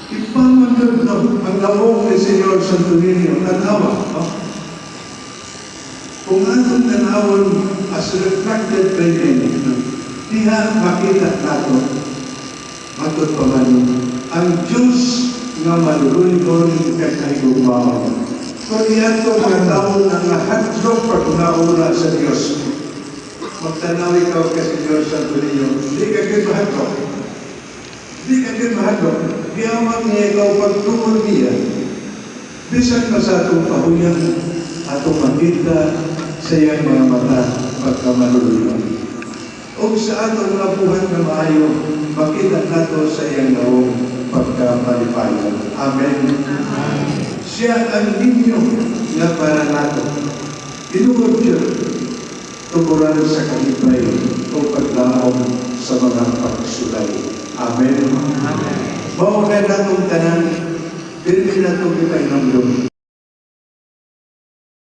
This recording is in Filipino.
Ipamagod na ang lawong ni Senyor Santo Niño, tanawa. No? Kung atong tanawon as reflected by him, diha makita nato, matod pa man, ang Diyos nga malulungon kakahigugmaon. Kung iyan ko mga taon ang nahadlok pagnauna sa Diyos, magtanaw ikaw kasi Diyos Santo Niño, hindi ka mahadlok. Hindi ka mahadlok. Diyaman niya ikaw pagtungol niya. Bisan pa sa atong pahuyan, atong makita sa iyang mga mata pagkamalulungan. O sa atong mga buhay na maayo, makita nato sa iyang lawong pagkamalipayan. Amen. Siya ang ninyo nga para nato. Inuod siya tuburan sa kalipay o paglaong sa mga pagsulay. Amen. Amen. Mao na natong tanan, pirmi natong ipainomdom.